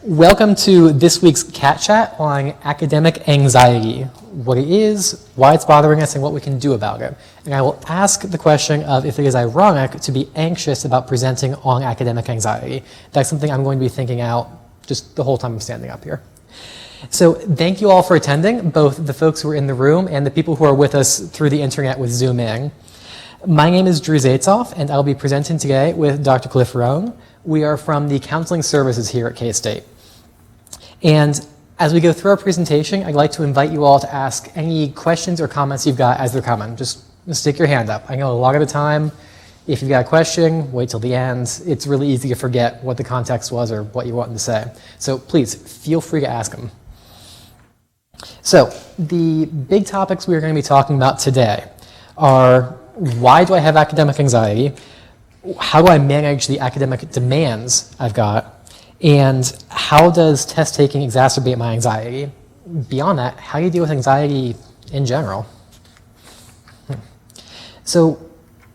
Welcome to this week's Cat Chat on academic anxiety, what it is, why it's bothering us, and what we can do about it. And I will ask the question of if it is ironic to be anxious about presenting on academic anxiety. That's something I'm going to be thinking out just the whole time I'm standing up here. So thank you all for attending, both the folks who are in the room and the people who are with us through the internet with Zoom in. My name is Drew Zaitzoff, and I'll be presenting today with Dr. Cliff Rohn. We are from the counseling services here at K-State. And as we go through our presentation, I'd like to invite you all to ask any questions or comments you've got as they're coming. Just stick your hand up. I know a lot of the time, if you've got a question, wait till the end. It's really easy to forget what the context was or what you wanted to say. So please, feel free to ask them. So the big topics we're going to be talking about today are: why do I have academic anxiety? How do I manage the academic demands I've got? And how does test taking exacerbate my anxiety? Beyond that, how do you deal with anxiety in general? So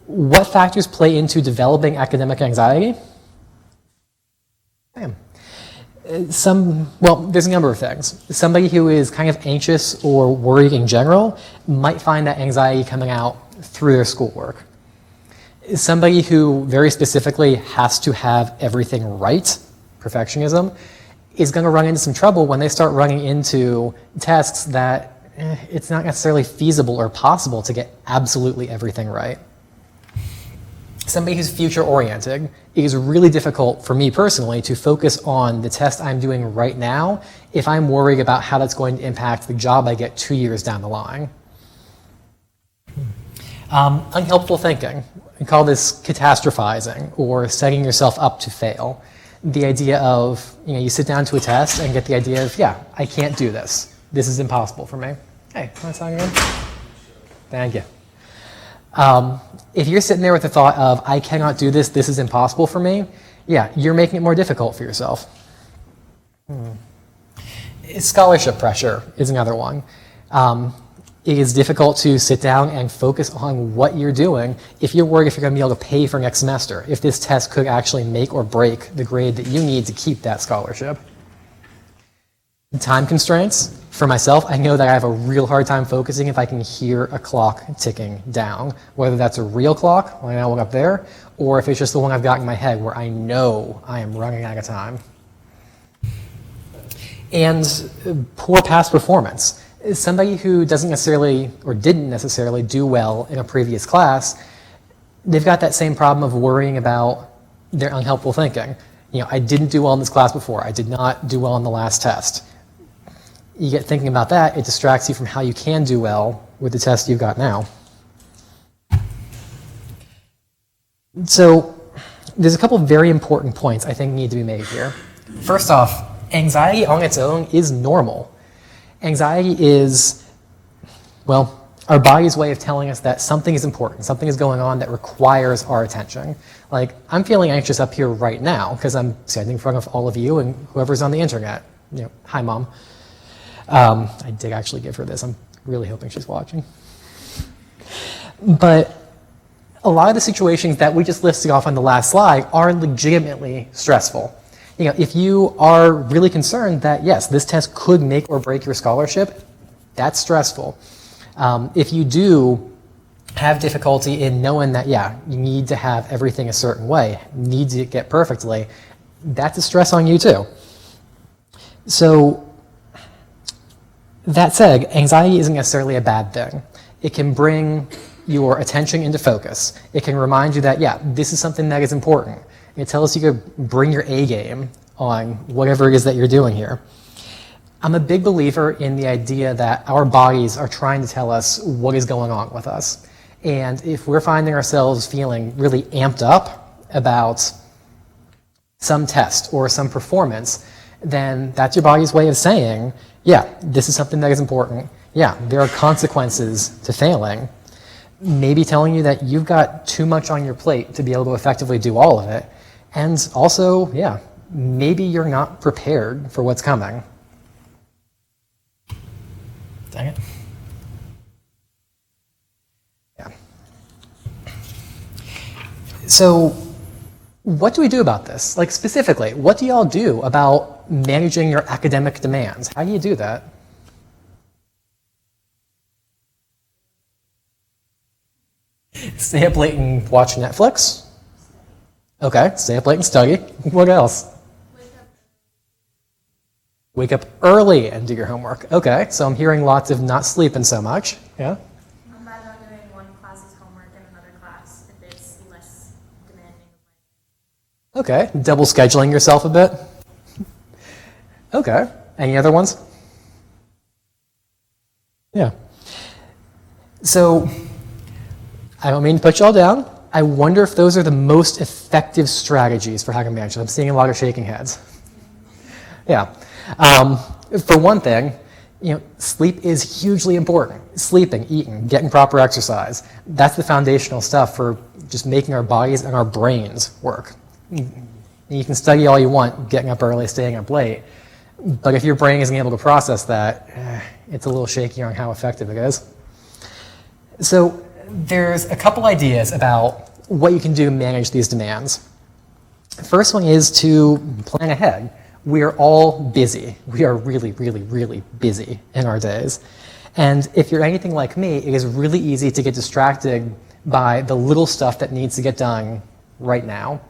what factors play into developing academic anxiety? There's a number of things. Somebody who is kind of anxious or worried in general might find that anxiety coming out through their schoolwork. Somebody who very specifically has to have everything right, perfectionism, is going to run into some trouble when they start running into tests that it's not necessarily feasible or possible to get absolutely everything right. Somebody who's future-oriented, it is really difficult for me personally to focus on the test I'm doing right now if I'm worried about how that's going to impact the job I get 2 years down the line. Unhelpful thinking. We call this catastrophizing or setting yourself up to fail. The idea of, you sit down to a test and get the idea of, I can't do this. This is impossible for me. Hey, want to sign again? Thank you. If you're sitting there with the thought of, I cannot do this, this is impossible for me, you're making it more difficult for yourself. Scholarship pressure is another one. It is difficult to sit down and focus on what you're doing if you're worried if you're going to be able to pay for next semester, if this test could actually make or break the grade that you need to keep that scholarship. Time constraints. For myself, I know that I have a real hard time focusing if I can hear a clock ticking down, whether that's a real clock, like I look up there, or if it's just the one I've got in my head where I know I am running out of time. And poor past performance. Somebody who doesn't necessarily or didn't necessarily do well in a previous class, they've got that same problem of worrying about their unhelpful thinking. I didn't do well in this class before. I did not do well in the last test. You get thinking about that, it distracts you from how you can do well with the test you've got now. So there's a couple of very important points I think need to be made here. First off, anxiety on its own is normal. Anxiety is, our body's way of telling us that something is important, something is going on that requires our attention. Like, I'm feeling anxious up here right now because I'm standing in front of all of you and whoever's on the internet. Hi, Mom. I did actually give her this. I'm really hoping she's watching. But a lot of the situations that we just listed off on the last slide are legitimately stressful. If you are really concerned that, yes, this test could make or break your scholarship, that's stressful. If you do have difficulty in knowing that, you need to have everything a certain way, need to get perfectly, that's a stress on you too. So that said, anxiety isn't necessarily a bad thing. It can bring your attention into focus. It can remind you that, this is something that is important. It tells you to bring your A game on whatever it is that you're doing here. I'm a big believer in the idea that our bodies are trying to tell us what is going on with us. And if we're finding ourselves feeling really amped up about some test or some performance, then that's your body's way of saying, this is something that is important. There are consequences to failing. Maybe telling you that you've got too much on your plate to be able to effectively do all of it. And also, maybe you're not prepared for what's coming. Dang it. So what do we do about this? Like, specifically, what do y'all do about about managing your academic demands. How do you do that? Stay up late and watch Netflix? Okay, stay up late and study. What else? Wake up early and do your homework. Okay, so I'm hearing lots of not sleeping so much. Yeah? I'm bad on doing one class's homework and another class if it's less demanding. Okay, double scheduling yourself a bit. Okay, any other ones? Yeah. So, I don't mean to put you all down. I wonder if those are the most effective strategies for how to manage it. I'm seeing a lot of shaking heads. Yeah. For one thing, sleep is hugely important. Sleeping, eating, getting proper exercise. That's the foundational stuff for just making our bodies and our brains work. You can study all you want, getting up early, staying up late. But if your brain isn't able to process that, it's a little shaky on how effective it is. So there's a couple ideas about what you can do to manage these demands. The first one is to plan ahead. We are all busy. We are really, really, really busy in our days. And if you're anything like me, it is really easy to get distracted by the little stuff that needs to get done right now.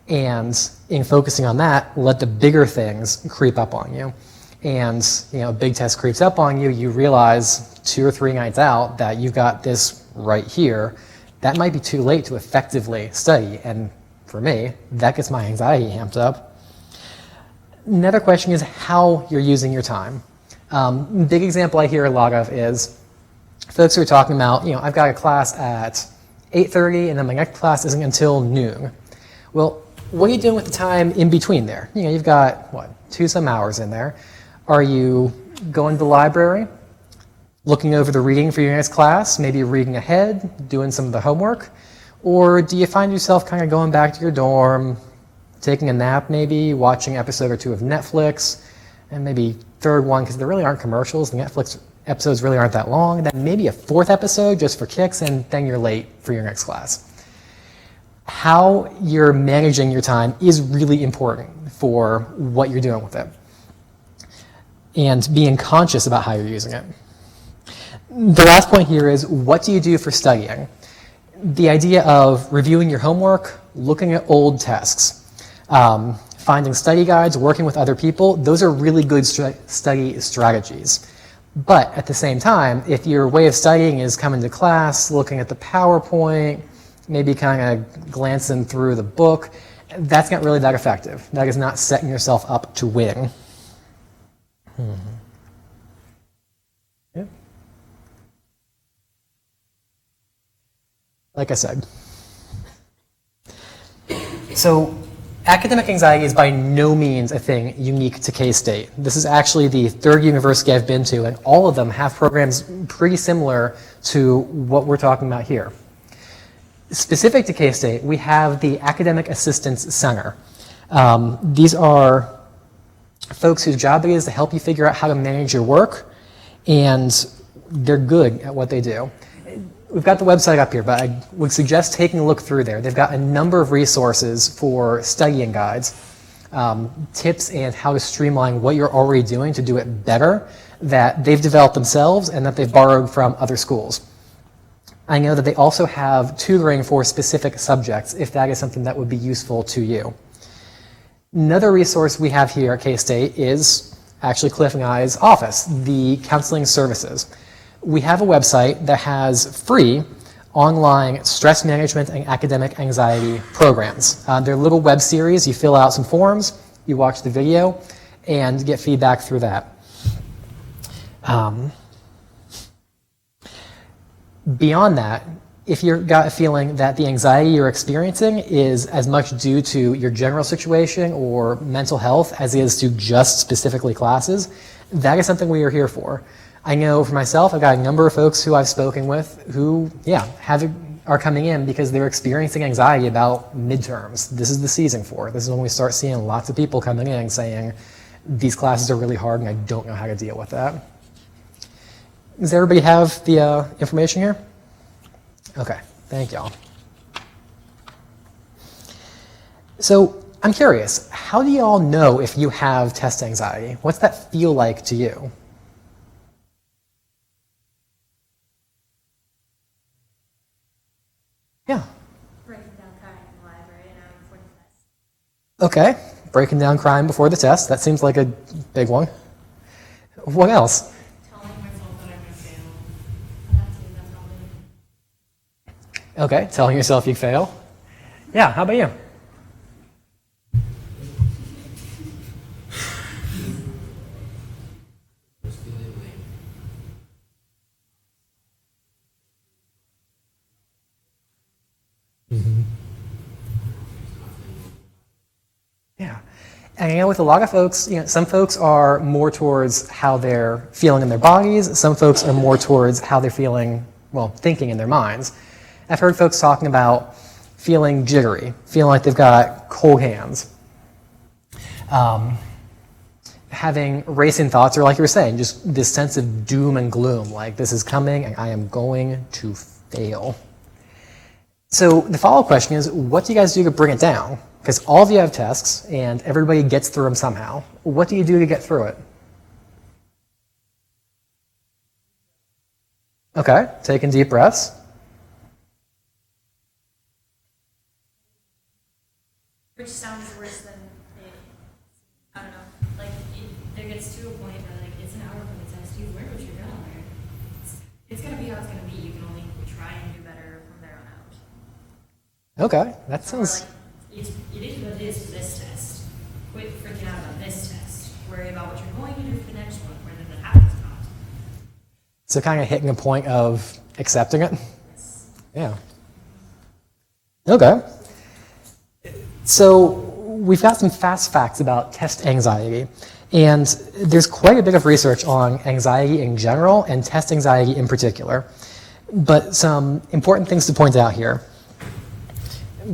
And in focusing on that, let the bigger things creep up on you. And a big test creeps up on you, you realize 2 or 3 nights out that you've got this right here. That might be too late to effectively study. And for me, that gets my anxiety amped up. Another question is how you're using your time. Big example I hear a lot of is folks who are talking about, I've got a class at 8:30 and then my next class isn't until noon. Well, what are you doing with the time in between there? You've got, 2 some hours in there. Are you going to the library, looking over the reading for your next class, maybe reading ahead, doing some of the homework? Or do you find yourself kind of going back to your dorm, taking a nap maybe, watching an episode or 2 of Netflix, and maybe third one, because there really aren't commercials, the Netflix episodes really aren't that long, and then maybe a 4th episode just for kicks, and then you're late for your next class. How you're managing your time is really important for what you're doing with it, and being conscious about how you're using it. The last point here is, what do you do for studying? The idea of reviewing your homework, looking at old tests, finding study guides, working with other people, those are really good study strategies. But at the same time, if your way of studying is coming to class, looking at the PowerPoint, maybe kind of glancing through the book, that's not really that effective. That is not setting yourself up to win. Yeah. Like I said. So, academic anxiety is by no means a thing unique to K-State. This is actually the 3rd university I've been to, and all of them have programs pretty similar to what we're talking about here. Specific to K-State, we have the Academic Assistance Center. These are folks whose job it is to help you figure out how to manage your work, and they're good at what they do. We've got the website up here, but I would suggest taking a look through there. They've got a number of resources for studying guides, tips and how to streamline what you're already doing to do it better that they've developed themselves and that they've borrowed from other schools. I know that they also have tutoring for specific subjects if that is something that would be useful to you. Another resource we have here at K-State is actually Cliff and I's office, the counseling services. We have a website that has free online stress management and academic anxiety programs. They're little web series. You fill out some forms, you watch the video, and get feedback through that. Beyond that, if you've got a feeling that the anxiety you're experiencing is as much due to your general situation or mental health as it is to just specifically classes, that is something we are here for. I know for myself, I've got a number of folks who I've spoken with who, are coming in because they're experiencing anxiety about midterms. This is the season for it. This is when we start seeing lots of people coming in saying, these classes are really hard and I don't know how to deal with that. Does everybody have the information here? Okay, thank y'all. So I'm curious, how do you all know if you have test anxiety? What's that feel like to you? Yeah. Breaking down crying in the library an hour before the test. Okay. Breaking down crime before the test. That seems like a big one. What else? Telling myself that I'm going to fail. And that too, that's probably. Okay. Telling yourself you fail. Yeah. How about you? Yeah. And with a lot of folks, some folks are more towards how they're feeling in their bodies. Some folks are more towards how they're feeling, thinking in their minds. I've heard folks talking about feeling jittery, feeling like they've got cold hands, having racing thoughts, or like you were saying, just this sense of doom and gloom, like this is coming and I am going to fail. So the follow-up question is, what do you guys do to bring it down? Because all of you have tests, and everybody gets through them somehow. What do you do to get through it? Okay, taking deep breaths. Which sounds worse than it. I don't know. Like, There gets to a point where like it's an hour from the test. You learn what you're gonna learn. It's gonna be how it's gonna be. You can only try and do better from there on out. Okay, that So we're sounds... like, it is what it is for this test. Quit freaking out about this test. Worry about what you're going to do for the next one, whether that happens or not. So kind of hitting a point of accepting it? Yeah. Okay. So we've got some fast facts about test anxiety. And there's quite a bit of research on anxiety in general and test anxiety in particular. But some important things to point out here.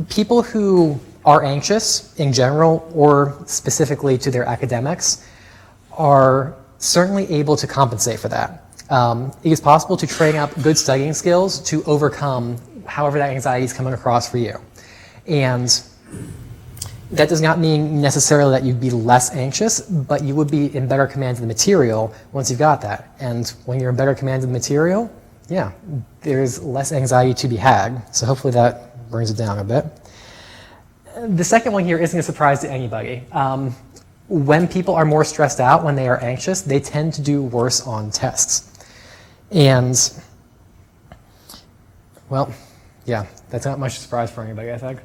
People who are anxious in general, or specifically to their academics, are certainly able to compensate for that. It is possible to train up good studying skills to overcome however that anxiety is coming across for you. And that does not mean necessarily that you'd be less anxious, but you would be in better command of the material once you've got that. And when you're in better command of the material, yeah, there's less anxiety to be had. So hopefully that brings it down a bit. The second one here isn't a surprise to anybody. When people are more stressed out, when they are anxious, they tend to do worse on tests. And, well, yeah, that's not much surprise for anybody, I think.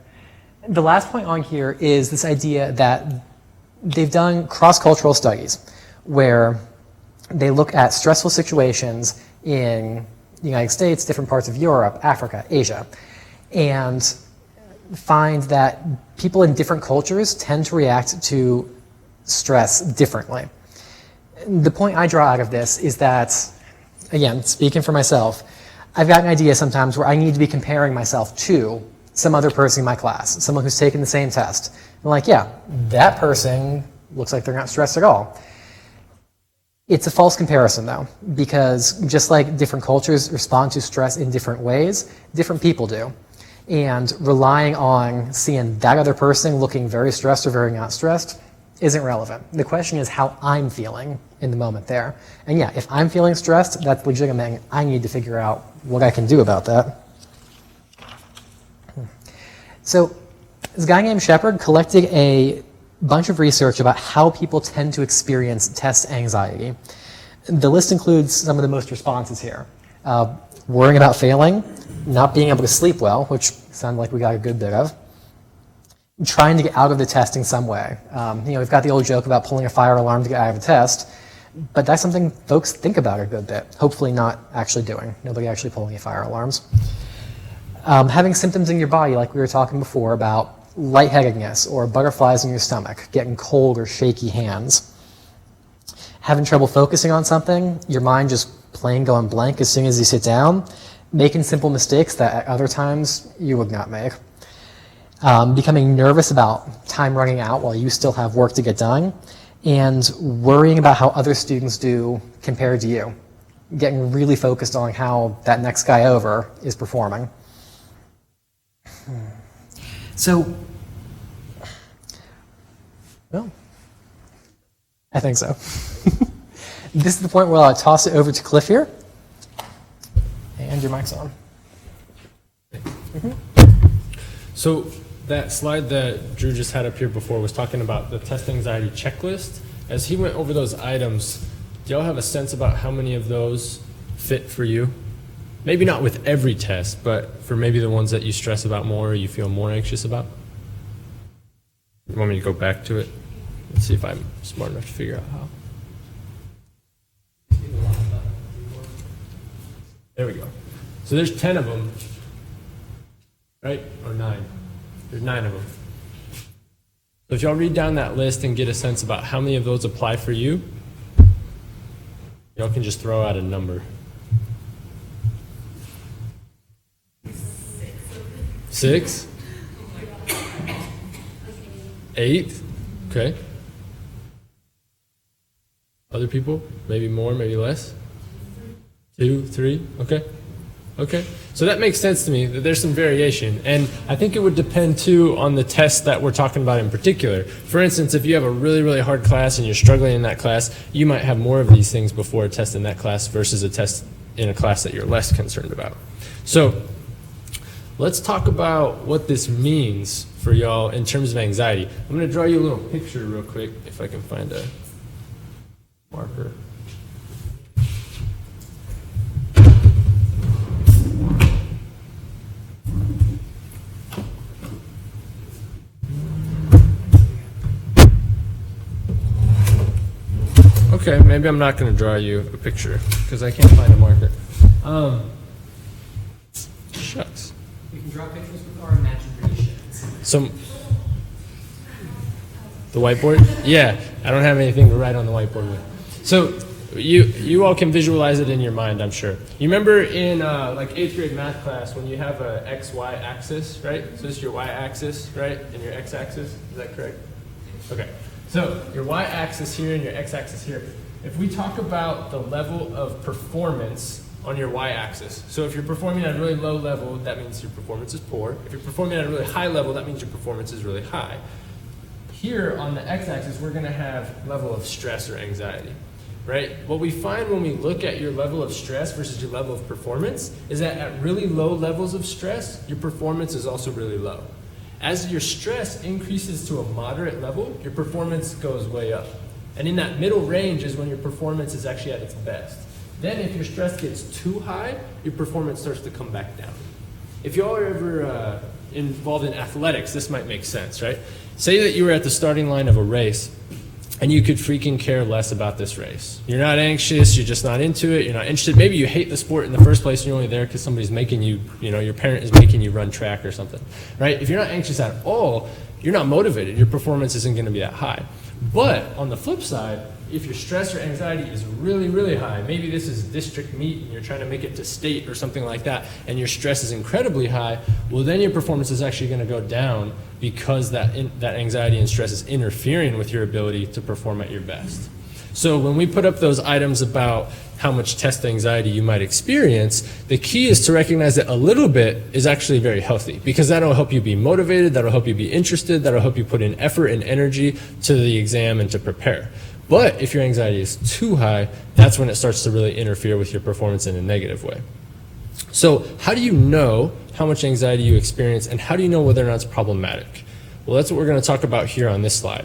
The last point on here is this idea that they've done cross-cultural studies where they look at stressful situations in the United States, different parts of Europe, Africa, Asia, and find that people in different cultures tend to react to stress differently. The point I draw out of this is that, again, speaking for myself, I've got an idea sometimes where I need to be comparing myself to some other person in my class, someone who's taken the same test. I'm like, yeah, that person looks like they're not stressed at all. It's a false comparison, though, because just like different cultures respond to stress in different ways, different people do. And relying on seeing that other person looking very stressed or very not stressed isn't relevant. The question is how I'm feeling in the moment there. And yeah, if I'm feeling stressed, that's legitimate. I need to figure out what I can do about that. So this guy named Shepard collected a bunch of research about how people tend to experience test anxiety. The list includes some of the most responses here. Worrying about failing, not being able to sleep well, which sounded like we got a good bit of, trying to get out of the test in some way. We've got the old joke about pulling a fire alarm to get out of a test, but that's something folks think about a good bit, hopefully not actually doing. Nobody actually pulling any fire alarms. Having symptoms in your body, like we were talking before, about lightheadedness or butterflies in your stomach, getting cold or shaky hands. Having trouble focusing on something, your mind just plain going blank as soon as you sit down, making simple mistakes that at other times you would not make. Becoming nervous about time running out while you still have work to get done, and worrying about how other students do compared to you. Getting really focused on how that next guy over is performing. So, Well, I think so. This is the point where I'll toss it over to Cliff here. And your mic's on. So that slide that Drew just had up here before was talking about the test anxiety checklist. As he went over those items, do y'all have a sense about how many of those fit for you? Maybe not with every test, but for maybe the ones that you stress about more or you feel more anxious about? You want me to go back to it? Let's see if I'm smart enough to figure out how. There we go. So there's 10 of them, right? Or 9. There's 9 of them. So if y'all read down that list and get a sense about how many of those apply for you, y'all can just throw out a number. 6? 8? Okay. Other people? Maybe more, maybe less? 2, 3? Okay. Okay. So that makes sense to me that there's some variation. And I think it would depend too on the test that we're talking about in particular. For instance, if you have a really, really hard class and you're struggling in that class, you might have more of these things before a test in that class versus a test in a class that you're less concerned about. So let's talk about what this means for y'all in terms of anxiety. I'm going to draw you a little picture real quick if I can find a marker. Okay, maybe I'm not going to draw you a picture because I can't find a marker. Shucks. We can draw pictures with our imaginations. So, the whiteboard? Yeah, I don't have anything to write on the whiteboard with. So, you all can visualize it in your mind, I'm sure. You remember in like 8th grade math class when you have a x-y axis, right? So this is your y-axis, right? And your x-axis, is that correct? Okay. So your y-axis here and your x-axis here. If we talk about the level of performance on your y-axis, so if you're performing at a really low level, that means your performance is poor. If you're performing at a really high level, that means your performance is really high. Here on the x-axis, we're going to have level of stress or anxiety, right? What we find when we look at your level of stress versus your level of performance is that at really low levels of stress, your performance is also really low. As your stress increases to a moderate level, your performance goes way up. And in that middle range is when your performance is actually at its best. Then if your stress gets too high, your performance starts to come back down. If y'all are ever involved in athletics, this might make sense, right? Say that you were at the starting line of a race and you could freaking care less about this race. You're not anxious, you're just not into it, you're not interested. Maybe you hate the sport in the first place and you're only there because somebody's making you, your parent is making you run track or something, right? If you're not anxious at all, you're not motivated. Your performance isn't going to be that high. But on the flip side, if your stress or anxiety is really, really high, maybe this is district meet and you're trying to make it to state or something like that, and your stress is incredibly high, well then your performance is actually going to go down because that anxiety and stress is interfering with your ability to perform at your best. So when we put up those items about how much test anxiety you might experience, the key is to recognize that a little bit is actually very healthy because that'll help you be motivated, that'll help you be interested, that'll help you put in effort and energy to the exam and to prepare. But if your anxiety is too high, that's when it starts to really interfere with your performance in a negative way. So how do you know how much anxiety you experience and how do you know whether or not it's problematic? Well, that's what we're going to talk about here on this slide.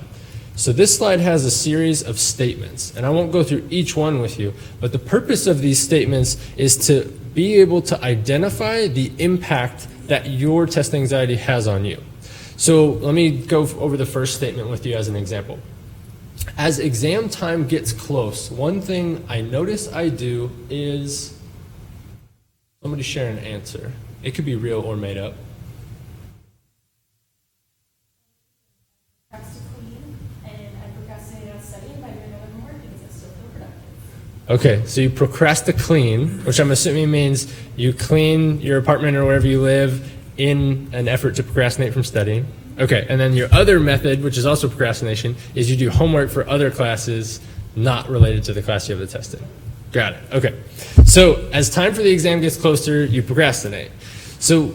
So this slide has a series of statements, and I won't go through each one with you, but the purpose of these statements is to be able to identify the impact that your test anxiety has on you. So let me go over the first statement with you as an example. As exam time gets close, one thing I notice I do is somebody share an answer. It could be real or made up. Okay, so you procrastinate, which I'm assuming means you clean your apartment or wherever you live in an effort to procrastinate from studying. Okay, and then your other method, which is also procrastination, is you do homework for other classes not related to the class you have the test in. Got it, okay. So as time for the exam gets closer, you procrastinate. So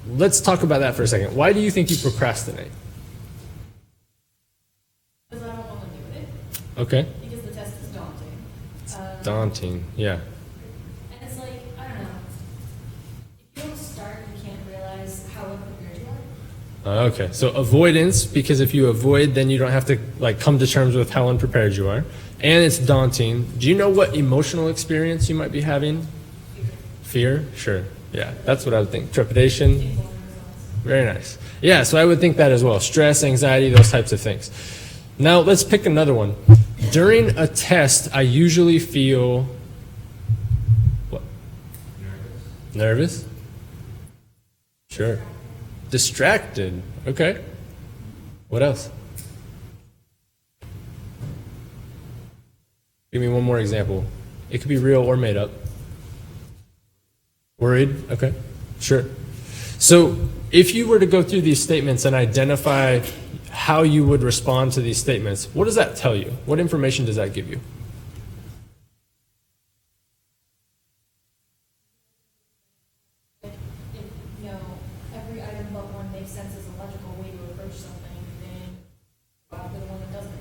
let's talk about that for a second. Why do you think you procrastinate? Because Okay. because the test is daunting. Daunting. Yeah. And it's like, I don't know. If you don't start, you can't realize how unprepared you are. Okay. So avoidance, because if you avoid, then you don't have to like come to terms with how unprepared you are. And it's daunting. Do you know what emotional experience you might be having? Fear? Sure. Yeah. That's what I would think. Trepidation. Very nice. Yeah, so I would think that as well. Stress, anxiety, those types of things. Now, let's pick another one. During a test, I usually feel what? Nervous? Sure. Distracted. Okay. What else? Give me one more example. It could be real or made up. Worried? Okay. Sure. So, if you were to go through these statements and identify how you would respond to these statements, what does that tell you? What information does that give you? If, you know, every item but one makes sense as a logical way to approach something, then go after the one that doesn't.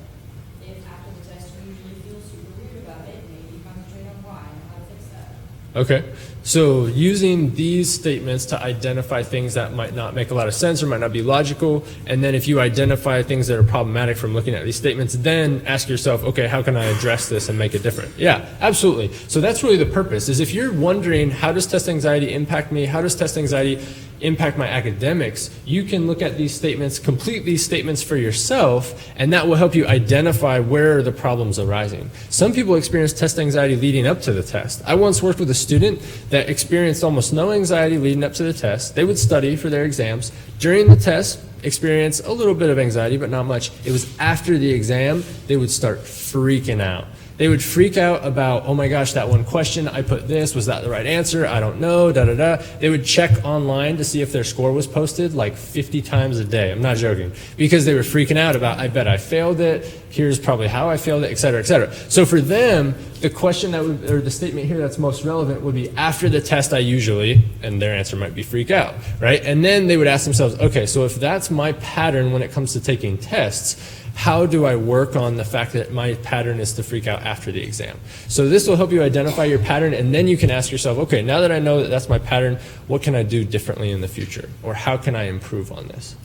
If after the test you usually feel super weird about it, maybe concentrate on why and how to fix that. Okay, so using these statements to identify things that might not make a lot of sense or might not be logical, and then if you identify things that are problematic from looking at these statements, then ask yourself, okay, how can I address this and make it different? Yeah, absolutely. So that's really the purpose, is if you're wondering, how does test anxiety impact me? How does test anxiety impact my academics? You can look at these statements, complete these statements for yourself, and that will help you identify where are the problems arising. Some people experience test anxiety leading up to the test. I once worked with a student that experienced almost no anxiety leading up to the test. They would study for their exams. During the test, experience a little bit of anxiety, but not much. It was after the exam, they would start freaking out. They would freak out about, oh my gosh, that one question, I put this, was that the right answer? I don't know, da da da. They would check online to see if their score was posted like 50 times a day. I'm not joking. Because they were freaking out about, I bet I failed it, here's probably how I failed it, et cetera, et cetera. So for them, the question that would, or the statement here that's most relevant would be, after the test I usually, and their answer might be freak out, right? And then they would ask themselves, okay, so if that's my pattern when it comes to taking tests, how do I work on the fact that my pattern is to freak out after the exam? So this will help you identify your pattern, and then you can ask yourself, okay, now that I know that that's my pattern, what can I do differently in the future? Or how can I improve on this?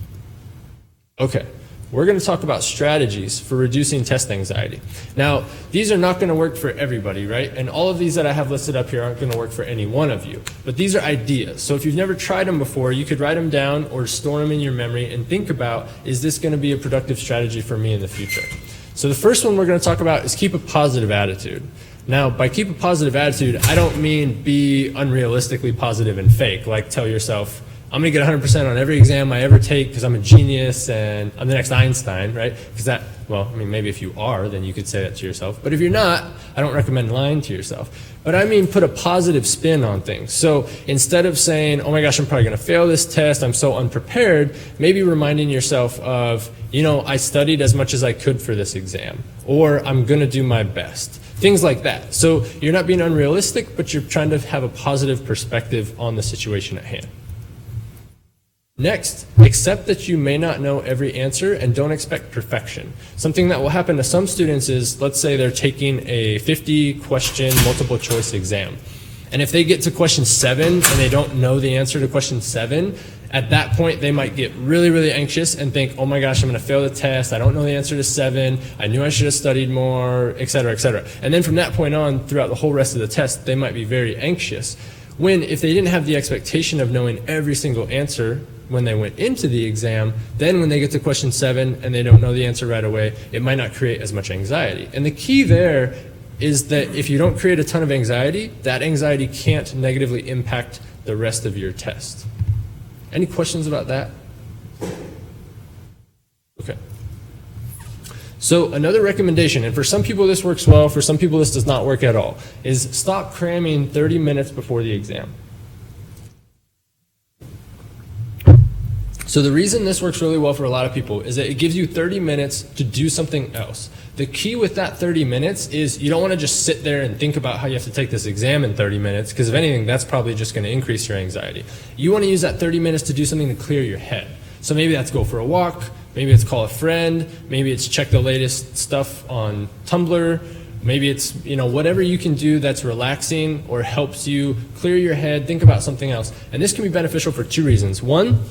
Okay, we're going to talk about strategies for reducing test anxiety. Now, these are not going to work for everybody, right? And all of these that I have listed up here aren't going to work for any one of you. But these are ideas. So if you've never tried them before, you could write them down or store them in your memory and think about, is this going to be a productive strategy for me in the future? So the first one we're going to talk about is keep a positive attitude. Now, by keep a positive attitude, I don't mean be unrealistically positive and fake, like tell yourself, I'm going to get 100% on every exam I ever take because I'm a genius and I'm the next Einstein, right? Because that, well, I mean, maybe if you are, then you could say that to yourself. But if you're not, I don't recommend lying to yourself. But I mean, put a positive spin on things. So instead of saying, oh my gosh, I'm probably going to fail this test, I'm so unprepared, maybe reminding yourself of, you know, I studied as much as I could for this exam, or I'm going to do my best. Things like that. So you're not being unrealistic, but you're trying to have a positive perspective on the situation at hand. Next, accept that you may not know every answer and don't expect perfection. Something that will happen to some students is, let's say they're taking a 50-question multiple choice exam. And if they get to question 7 and they don't know the answer to question 7, at that point they might get really, really anxious and think, oh my gosh, I'm going to fail the test, I don't know the answer to 7, I knew I should have studied more, et cetera, et cetera. And then from that point on, throughout the whole rest of the test, they might be very anxious. When if they didn't have the expectation of knowing every single answer when they went into the exam, then when they get to question 7 and they don't know the answer right away, it might not create as much anxiety. And the key there is that if you don't create a ton of anxiety, that anxiety can't negatively impact the rest of your test. Any questions about that? Okay. So another recommendation, and for some people this works well, for some people this does not work at all, is stop cramming 30 minutes before the exam. So the reason this works really well for a lot of people is that it gives you 30 minutes to do something else. The key with that 30 minutes is you don't want to just sit there and think about how you have to take this exam in 30 minutes, because if anything, that's probably just going to increase your anxiety. You want to use that 30 minutes to do something to clear your head. So maybe that's go for a walk, Maybe it's call a friend, maybe it's check the latest stuff on Tumblr, maybe it's, whatever you can do that's relaxing or helps you clear your head, think about something else. And this can be beneficial for 2 reasons. 1,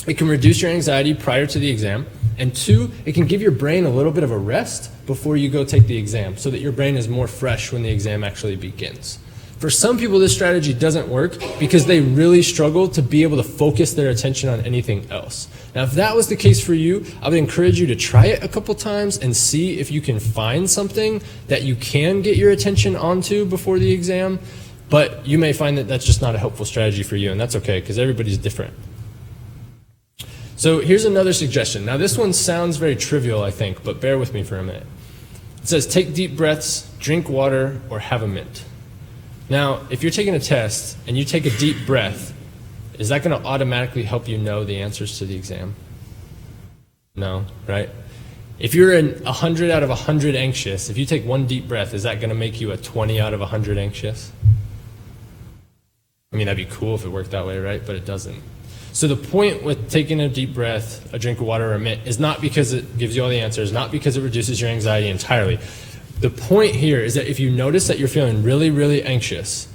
it can reduce your anxiety prior to the exam. And 2, it can give your brain a little bit of a rest before you go take the exam so that your brain is more fresh when the exam actually begins. For some people, this strategy doesn't work because they really struggle to be able to focus their attention on anything else. Now, if that was the case for you, I would encourage you to try it a couple times and see if you can find something that you can get your attention onto before the exam. But you may find that that's just not a helpful strategy for you, and that's okay because everybody's different. So here's another suggestion. Now, this one sounds very trivial, I think, but bear with me for a minute. It says take deep breaths, drink water, or have a mint. Now, if you're taking a test and you take a deep breath, is that going to automatically help you know the answers to the exam? No, right? If you're 100 out of 100 anxious, if you take one deep breath, is that going to make you a 20 out of 100 anxious? I mean, that'd be cool if it worked that way, right? But it doesn't. So the point with taking a deep breath, a drink of water, or a mint is not because it gives you all the answers, not because it reduces your anxiety entirely. The point here is that if you notice that you're feeling really, really anxious,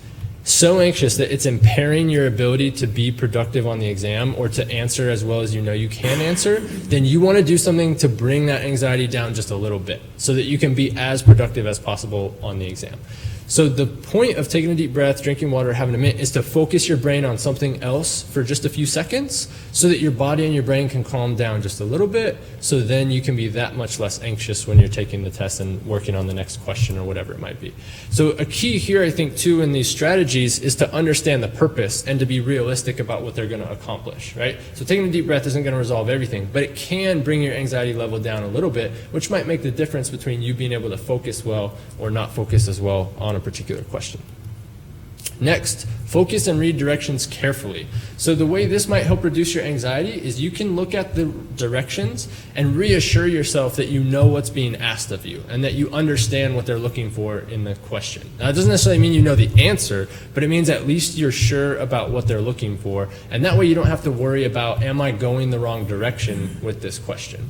so anxious that it's impairing your ability to be productive on the exam or to answer as well as you know you can answer, then you want to do something to bring that anxiety down just a little bit so that you can be as productive as possible on the exam. So the point of taking a deep breath, drinking water, having a mint is to focus your brain on something else for just a few seconds so that your body and your brain can calm down just a little bit, so then you can be that much less anxious when you're taking the test and working on the next question or whatever it might be. So a key here, I think, too, in these strategies is to understand the purpose and to be realistic about what they're going to accomplish, right? So taking a deep breath isn't going to resolve everything, but it can bring your anxiety level down a little bit, which might make the difference between you being able to focus well or not focus as well on a particular question. Next, focus and read directions carefully. So the way this might help reduce your anxiety is you can look at the directions and reassure yourself that you know what's being asked of you and that you understand what they're looking for in the question. Now, it doesn't necessarily mean you know the answer, but it means at least you're sure about what they're looking for, and that way you don't have to worry about, am I going the wrong direction with this question?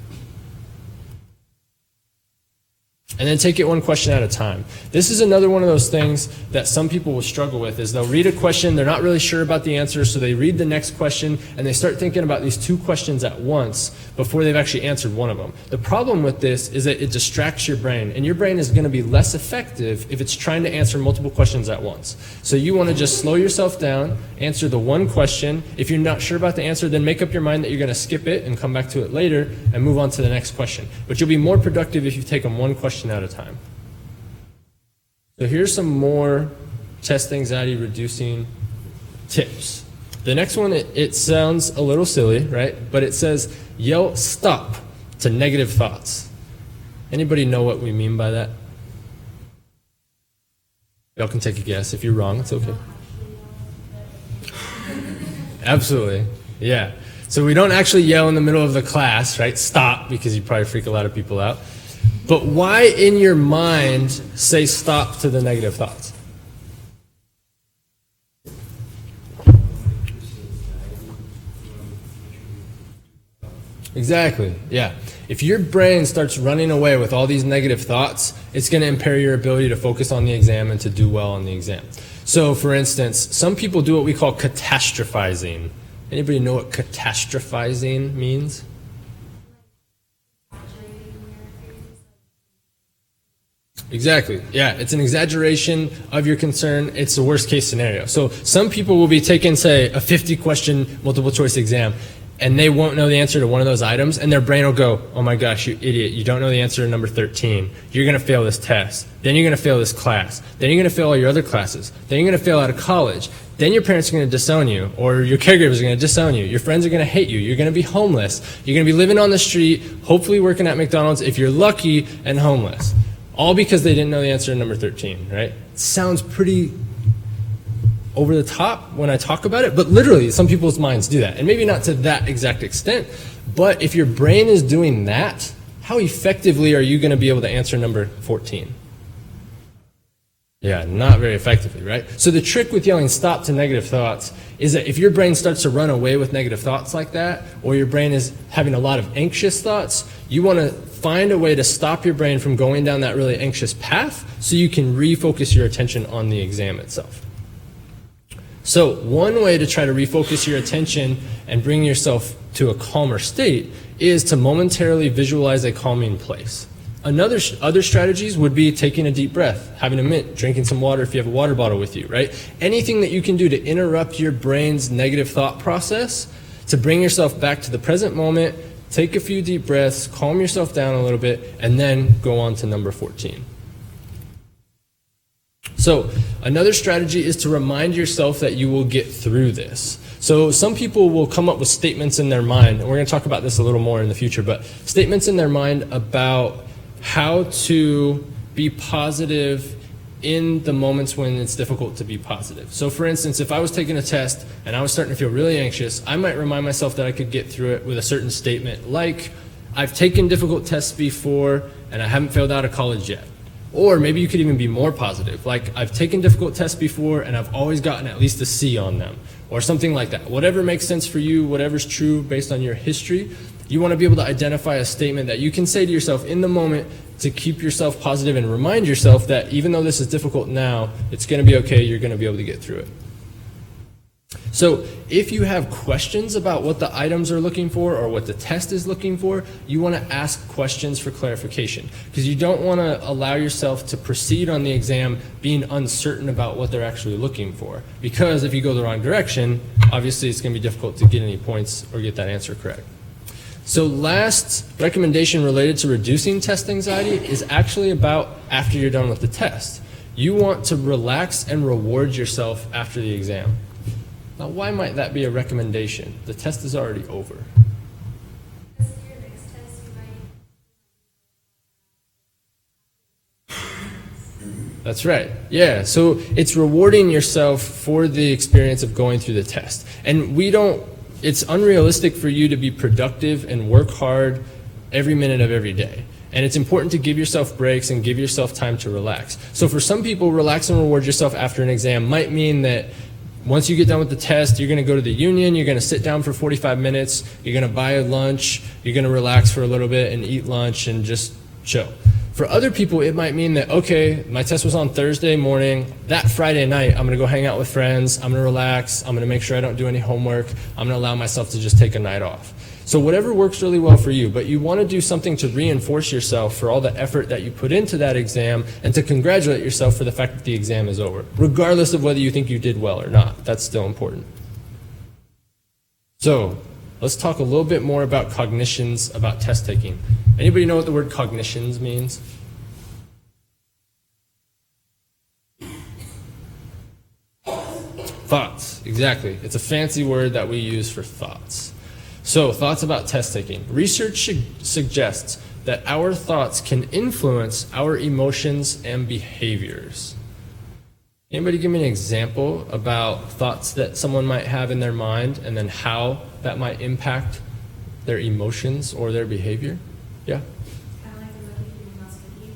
And then take it one question at a time. This is another one of those things that some people will struggle with, is they'll read a question, they're not really sure about the answer, so they read the next question and they start thinking about these 2 questions at once before they've actually answered one of them. The problem with this is that it distracts your brain, and your brain is going to be less effective if it's trying to answer multiple questions at once. So you want to just slow yourself down, answer the one question. If you're not sure about the answer, then make up your mind that you're going to skip it and come back to it later and move on to the next question. But you'll be more productive if you take them one question at a time. So here's some more test anxiety reducing tips. The next one, it sounds a little silly, right? But it says, yell stop to negative thoughts. Anybody know what we mean by that? Y'all can take a guess. If you're wrong, it's okay. Absolutely, yeah. So we don't actually yell in the middle of the class, right? Stop, because you probably freak a lot of people out. But why in your mind say stop to the negative thoughts? Exactly, yeah. If your brain starts running away with all these negative thoughts, it's going to impair your ability to focus on the exam and to do well on the exam. So, for instance, some people do what we call catastrophizing. Anybody know what catastrophizing means? Exactly, yeah. It's an exaggeration of your concern. It's the worst case scenario. So some people will be taking, say, a 50-question multiple choice exam, and they won't know the answer to one of those items, and their brain will go, oh my gosh, you idiot, you don't know the answer to number 13. You're going to fail this test. Then you're going to fail this class. Then you're going to fail all your other classes. Then you're going to fail out of college. Then your parents are going to disown you, or your caregivers are going to disown you. Your friends are going to hate you. You're going to be homeless. You're going to be living on the street, hopefully working at McDonald's if you're lucky, and homeless. All because they didn't know the answer to number 13, right? It sounds pretty over the top when I talk about it, but literally some people's minds do that. And maybe not to that exact extent, but if your brain is doing that, how effectively are you going to be able to answer number 14? Yeah, not very effectively, right? So the trick with yelling stop to negative thoughts is that if your brain starts to run away with negative thoughts like that, or your brain is having a lot of anxious thoughts, you want to find a way to stop your brain from going down that really anxious path so you can refocus your attention on the exam itself. So one way to try to refocus your attention and bring yourself to a calmer state is to momentarily visualize a calming place. Other strategies would be taking a deep breath, having a mint, drinking some water if you have a water bottle with you, right? Anything that you can do to interrupt your brain's negative thought process to bring yourself back to the present moment, take a few deep breaths, calm yourself down a little bit, and then go on to number 14. So another strategy is to remind yourself that you will get through this. So some people will come up with statements in their mind, and we're going to talk about this a little more in the future, but statements in their mind about how to be positive in the moments when it's difficult to be positive. So for instance, if I was taking a test and I was starting to feel really anxious, I might remind myself that I could get through it with a certain statement like, I've taken difficult tests before and I haven't failed out of college yet. Or maybe you could even be more positive, like I've taken difficult tests before and I've always gotten at least a C on them, or something like that. Whatever makes sense for you, whatever's true based on your history, you want to be able to identify a statement that you can say to yourself in the moment to keep yourself positive and remind yourself that even though this is difficult now, it's going to be okay, you're going to be able to get through it. So if you have questions about what the items are looking for or what the test is looking for, you want to ask questions for clarification, because you don't want to allow yourself to proceed on the exam being uncertain about what they're actually looking for, because if you go the wrong direction, obviously it's going to be difficult to get any points or get that answer correct. So last recommendation related to reducing test anxiety is actually about after you're done with the test. You want to relax and reward yourself after the exam. Now, why might that be a recommendation? The test is already over. Because your next test, you might. That's right. Yeah. So it's rewarding yourself for the experience of going through the test. And it's unrealistic for you to be productive and work hard every minute of every day. And it's important to give yourself breaks and give yourself time to relax. So for some people, relax and reward yourself after an exam might mean that once you get done with the test, you're going to go to the union, you're going to sit down for 45 minutes, you're going to buy a lunch, you're going to relax for a little bit and eat lunch and just chill. For other people, it might mean that, okay, my test was on Thursday morning, that Friday night, I'm going to go hang out with friends, I'm going to relax, I'm going to make sure I don't do any homework, I'm going to allow myself to just take a night off. So whatever works really well for you, but you want to do something to reinforce yourself for all the effort that you put into that exam and to congratulate yourself for the fact that the exam is over, regardless of whether you think you did well or not. That's still important. So let's talk a little bit more about cognitions about test taking. Anybody know what the word cognitions means? Thoughts, exactly. It's a fancy word that we use for thoughts. So, thoughts about test taking. Research suggests that our thoughts can influence our emotions and behaviors. Anybody give me an example about thoughts that someone might have in their mind and then how that might impact their emotions or their behavior? Yeah? Kind of like the little people in hospital, you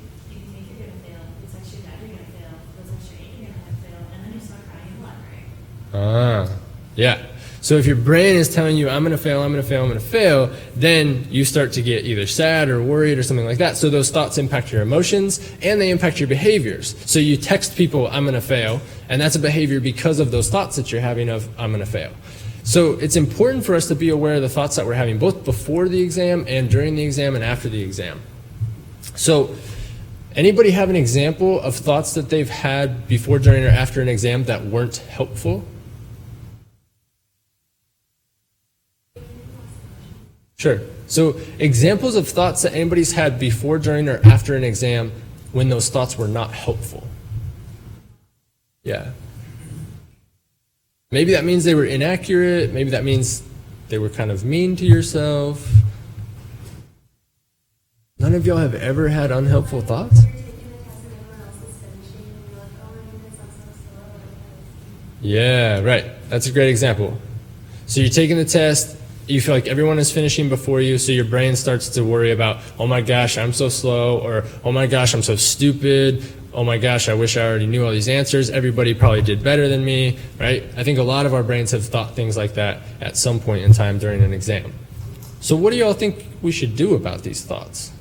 think you're going to fail, it's actually that you're going to fail, it's actually you're going to fail, and then you start crying in blood, right? Yeah. So if your brain is telling you, I'm going to fail, I'm going to fail, I'm going to fail, then you start to get either sad or worried or something like that. So those thoughts impact your emotions and they impact your behaviors. So you text people, I'm going to fail, and that's a behavior because of those thoughts that you're having of, I'm going to fail. So it's important for us to be aware of the thoughts that we're having both before the exam and during the exam and after the exam. So anybody have an example of thoughts that they've had before, during, or after an exam that weren't helpful? Sure. So examples of thoughts that anybody's had before, during, or after an exam when those thoughts were not helpful. Yeah. Maybe that means they were inaccurate. Maybe that means they were kind of mean to yourself. None of y'all have ever had unhelpful thoughts? You're taking the test and everyone else is finishing, and you're like, oh my goodness, I'm so slow. Yeah, right. That's a great example. So you're taking the test, you feel like everyone is finishing before you, so your brain starts to worry about, oh my gosh, I'm so slow, or oh my gosh, I'm so stupid, oh my gosh, I wish I already knew all these answers. Everybody probably did better than me, right? I think a lot of our brains have thought things like that at some point in time during an exam. So what do y'all think we should do about these thoughts?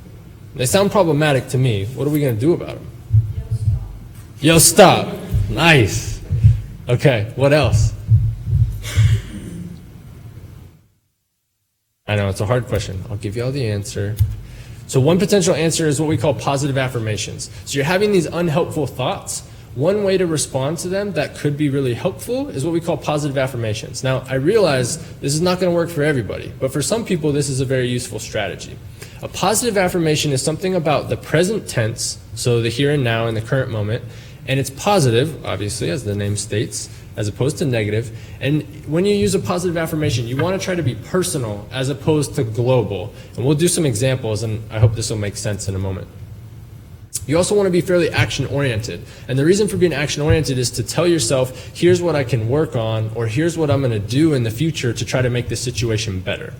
They sound problematic to me. What are we going to do about them? Yo, stop. Nice. Okay, what else? I know, it's a hard question. I'll give you all the answer. So one potential answer is what we call positive affirmations. So you're having these unhelpful thoughts. One way to respond to them that could be really helpful is what we call positive affirmations. Now, I realize this is not going to work for everybody, but for some people, this is a very useful strategy. A positive affirmation is something about the present tense, so the here and now in the current moment, and it's positive, obviously, as the name states, as opposed to negative. And when you use a positive affirmation, you want to try to be personal as opposed to global. And we'll do some examples, and I hope this will make sense in a moment. You also want to be fairly action-oriented. And the reason for being action-oriented is to tell yourself, here's what I can work on, or here's what I'm going to do in the future to try to make this situation better.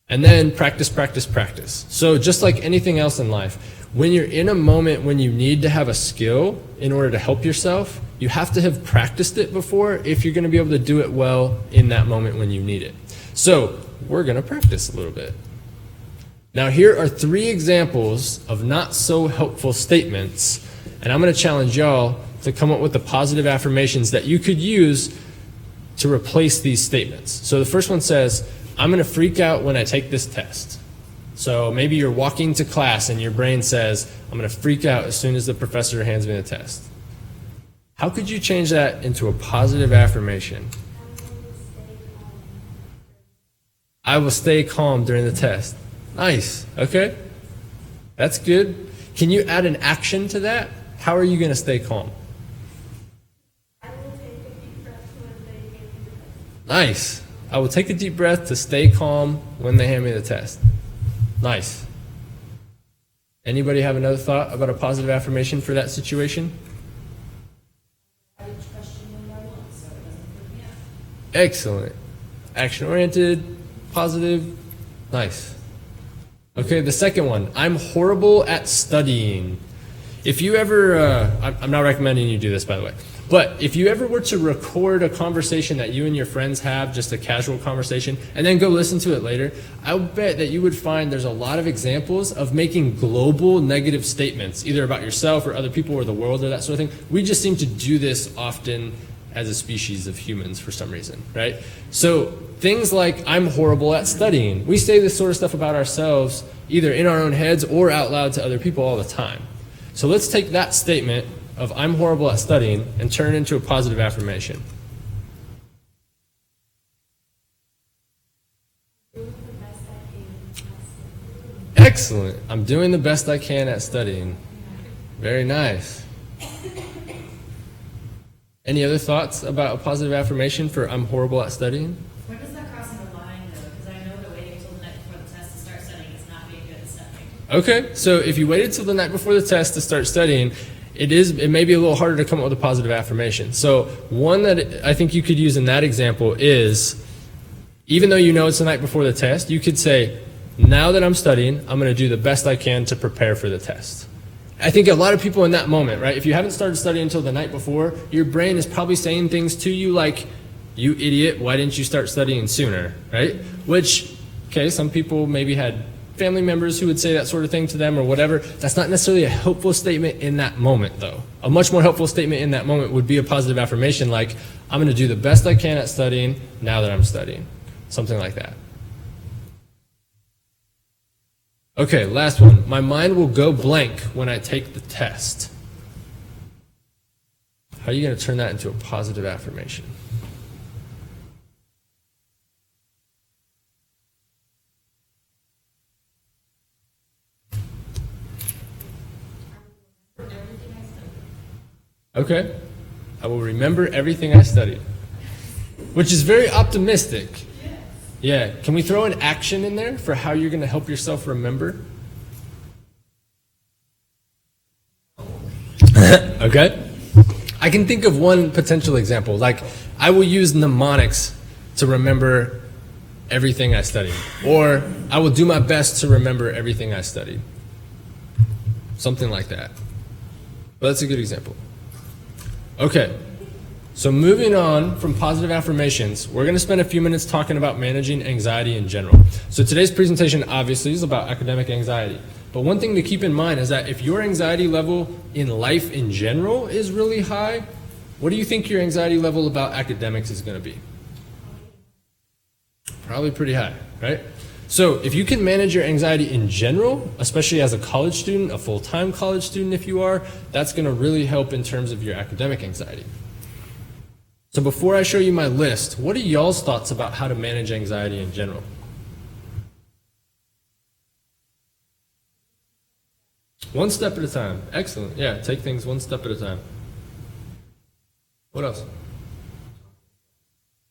And then practice, practice, practice. So just like anything else in life, when you're in a moment when you need to have a skill in order to help yourself, you have to have practiced it before if you're going to be able to do it well in that moment when you need it. So we're going to practice a little bit. Now here are 3 examples of not so helpful statements, and I'm going to challenge y'all to come up with the positive affirmations that you could use to replace these statements. So the first one says, I'm going to freak out when I take this test. So maybe you're walking to class and your brain says, I'm going to freak out as soon as the professor hands me the test. How could you change that into a positive affirmation? I will stay calm during the test. Nice. Okay. That's good. Can you add an action to that? How are you going to stay calm? I will take a deep breath when they give me the test. Nice. I will take a deep breath to stay calm when they hand me the test. Nice. Anybody have another thought about a positive affirmation for that situation? Excellent. Action-oriented, positive, nice. Okay, the second one, I'm horrible at studying. If you ever, I'm not recommending you do this, by the way, but if you ever were to record a conversation that you and your friends have, just a casual conversation, and then go listen to it later, I bet that you would find there's a lot of examples of making global negative statements, either about yourself or other people or the world or that sort of thing. We just seem to do this often as a species of humans for some reason, right? So things like, I'm horrible at studying. We say this sort of stuff about ourselves, either in our own heads or out loud to other people all the time. So let's take that statement of I'm horrible at studying and turn it into a positive affirmation. Excellent. I'm doing the best I can at studying. Very nice. Any other thoughts about a positive affirmation for I'm horrible at studying? Where does that cross the line though? Because I know that waiting until the night before the test to start studying is not being good at studying. Okay, so if you waited till the night before the test to start studying, it may be a little harder to come up with a positive affirmation. So one that I think you could use in that example is, even though you know it's the night before the test, you could say, now that I'm studying, I'm going to do the best I can to prepare for the test. I think a lot of people in that moment, right, if you haven't started studying until the night before, your brain is probably saying things to you like, you idiot, why didn't you start studying sooner, right? Which, okay, some people maybe had family members who would say that sort of thing to them or whatever. That's not necessarily a helpful statement in that moment, though. A much more helpful statement in that moment would be a positive affirmation like, I'm going to do the best I can at studying now that I'm studying. Something like that. Okay, last one. My mind will go blank when I take the test. How are you going to turn that into a positive affirmation? Okay. I will remember everything I studied. Which is very optimistic. Yeah. Can we throw an action in there for how you're going to help yourself remember? Okay. I can think of one potential example. Like, I will use mnemonics to remember everything I studied. Or I will do my best to remember everything I studied. Something like that. But that's a good example. Okay, so moving on from positive affirmations, we're going to spend a few minutes talking about managing anxiety in general. So today's presentation obviously is about academic anxiety. But one thing to keep in mind is that if your anxiety level in life in general is really high, what do you think your anxiety level about academics is going to be? Probably pretty high, right? So if you can manage your anxiety in general, especially as a college student, a full-time college student if you are, that's going to really help in terms of your academic anxiety. So before I show you my list, what are y'all's thoughts about how to manage anxiety in general? One step at a time. Excellent. Yeah, take things one step at a time. What else?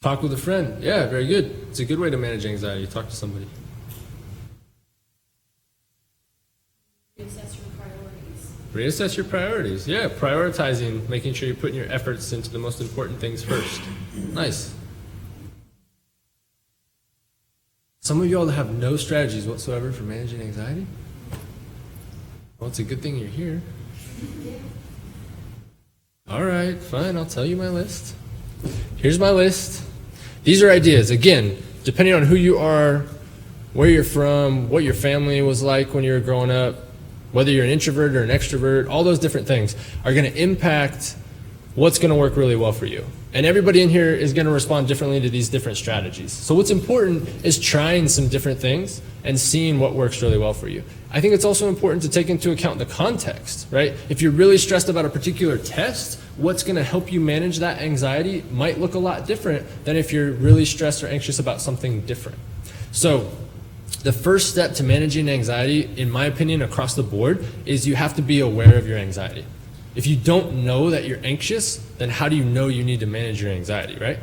Talk with a friend. Yeah, very good. It's a good way to manage anxiety. Talk to somebody. Reassess your priorities. Reassess your priorities. Yeah, prioritizing, making sure you're putting your efforts into the most important things first. Nice. Some of y'all have no strategies whatsoever for managing anxiety. Well, it's a good thing you're here. All right, fine, I'll tell you my list. Here's my list. These are ideas. Again, depending on who you are, where you're from, what your family was like when you were growing up, whether you're an introvert or an extrovert, all those different things are going to impact what's going to work really well for you. And everybody in here is going to respond differently to these different strategies. So what's important is trying some different things and seeing what works really well for you. I think it's also important to take into account the context, right? If you're really stressed about a particular test, what's going to help you manage that anxiety might look a lot different than if you're really stressed or anxious about something different. So the first step to managing anxiety, in my opinion, across the board, is you have to be aware of your anxiety. If you don't know that you're anxious, then how do you know you need to manage your anxiety, right?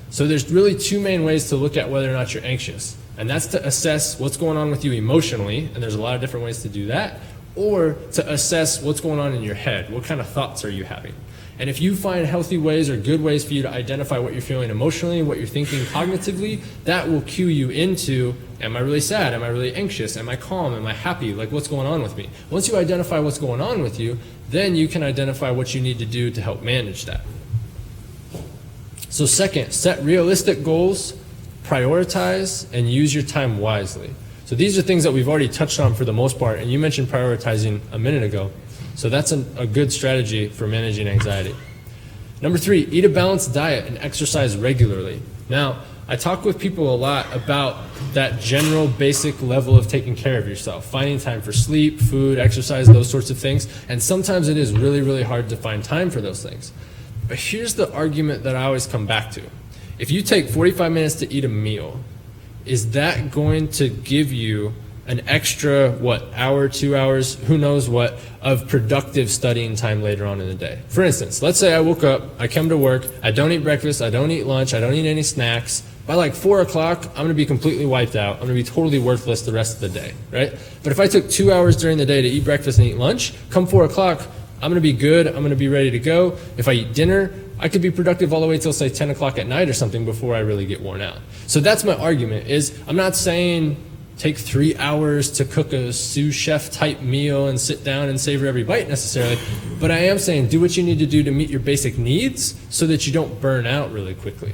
So there's really two main ways to look at whether or not you're anxious. And that's to assess what's going on with you emotionally, and there's a lot of different ways to do that, or to assess what's going on in your head. What kind of thoughts are you having? And if you find healthy ways or good ways for you to identify what you're feeling emotionally, what you're thinking cognitively, that will cue you into, am I really sad? Am I really anxious? Am I calm? Am I happy? Like, what's going on with me? Once you identify what's going on with you, then you can identify what you need to do to help manage that. So second, set realistic goals, prioritize, and use your time wisely. So these are things that we've already touched on for the most part, and you mentioned prioritizing a minute ago. So that's a good strategy for managing anxiety. Number 3, eat a balanced diet and exercise regularly. Now, I talk with people a lot about that general basic level of taking care of yourself, finding time for sleep, food, exercise, those sorts of things. And sometimes it is really, really hard to find time for those things. But here's the argument that I always come back to. If you take 45 minutes to eat a meal, is that going to give you an extra, hour, 2 hours, who knows what, of productive studying time later on in the day? For instance, let's say I woke up, I come to work, I don't eat breakfast, I don't eat lunch, I don't eat any snacks. By like 4 o'clock, I'm going to be completely wiped out. I'm going to be totally worthless the rest of the day, right? But if I took 2 hours during the day to eat breakfast and eat lunch, come 4 o'clock, I'm going to be good, I'm going to be ready to go. If I eat dinner, I could be productive all the way till say 10 o'clock at night or something before I really get worn out. So that's my argument, is I'm not saying take 3 hours to cook a sous chef type meal and sit down and savor every bite necessarily, but I am saying do what you need to do to meet your basic needs so that you don't burn out really quickly.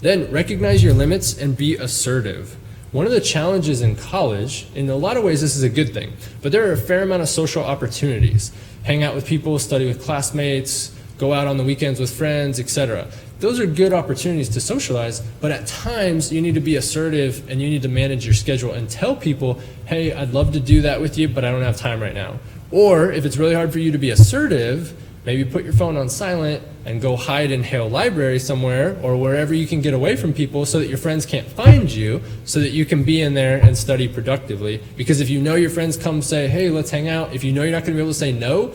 Then recognize your limits and be assertive. One of the challenges in college, in a lot of ways this is a good thing, but there are a fair amount of social opportunities. Hang out with people, study with classmates, go out on the weekends with friends, etc. Those are good opportunities to socialize, but at times you need to be assertive and you need to manage your schedule and tell people, hey, I'd love to do that with you, but I don't have time right now. Or if it's really hard for you to be assertive, maybe put your phone on silent and go hide in Hale Library somewhere or wherever you can get away from people so that your friends can't find you, so that you can be in there and study productively. Because if you know your friends come say, hey, let's hang out, if you know you're not going to be able to say no,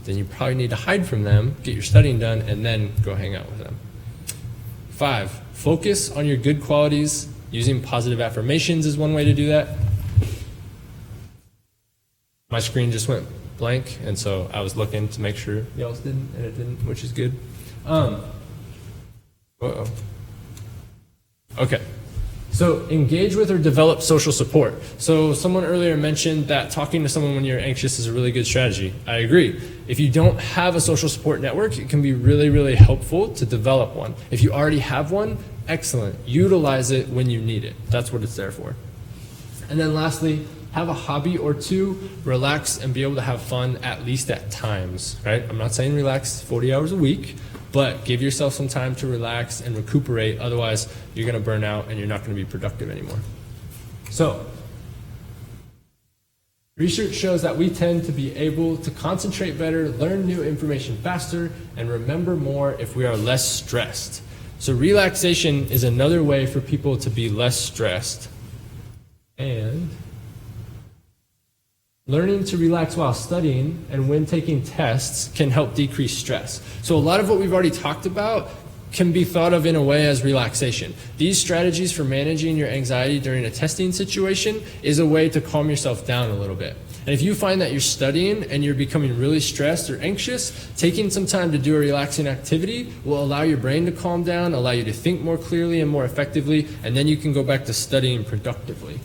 then you probably need to hide from them, get your studying done, and then go hang out with them. 5, focus on your good qualities. Using positive affirmations is one way to do that. My screen just went blank, and so I was looking to make sure y'all's didn't, and it didn't, which is good. Uh-oh. Okay. So engage with or develop social support. So someone earlier mentioned that talking to someone when you're anxious is a really good strategy. I agree. If you don't have a social support network, it can be really, really helpful to develop one. If you already have one, excellent. Utilize it when you need it. That's what it's there for. And then lastly, have a hobby or two, relax and be able to have fun at least at times, right? I'm not saying relax 40 hours a week, but give yourself some time to relax and recuperate. Otherwise, you're going to burn out and you're not going to be productive anymore. So, research shows that we tend to be able to concentrate better, learn new information faster, and remember more if we are less stressed. So relaxation is another way for people to be less stressed. And learning to relax while studying and when taking tests can help decrease stress. So a lot of what we've already talked about can be thought of in a way as relaxation. These strategies for managing your anxiety during a testing situation is a way to calm yourself down a little bit. And if you find that you're studying and you're becoming really stressed or anxious, taking some time to do a relaxing activity will allow your brain to calm down, allow you to think more clearly and more effectively, and then you can go back to studying productively.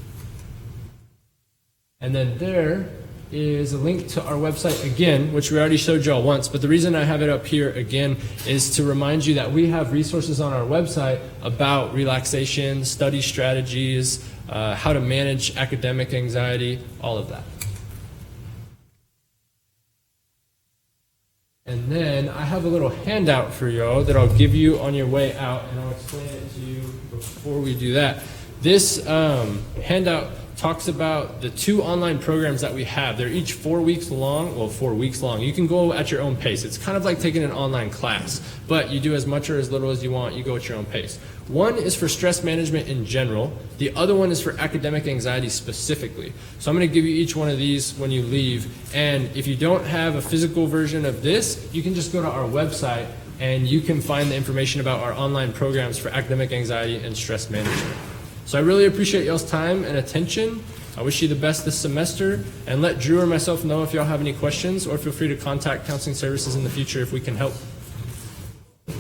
And then there is a link to our website again, which we already showed y'all once, but the reason I have it up here again is to remind you that we have resources on our website about relaxation, study strategies, how to manage academic anxiety, all of that. And then I have a little handout for y'all that I'll give you on your way out, and I'll explain it to you before we do that. This handout talks about the 2 online programs that we have. They're each 4 weeks long. Well, 4 weeks long. You can go at your own pace. It's kind of like taking an online class, but you do as much or as little as you want. You go at your own pace. One is for stress management in general. The other one is for academic anxiety specifically. So I'm going to give you each one of these when you leave. And if you don't have a physical version of this, you can just go to our website and you can find the information about our online programs for academic anxiety and stress management. So I really appreciate y'all's time and attention. I wish you the best this semester, and let Drew or myself know if y'all have any questions, or feel free to contact Counseling Services in the future if we can help.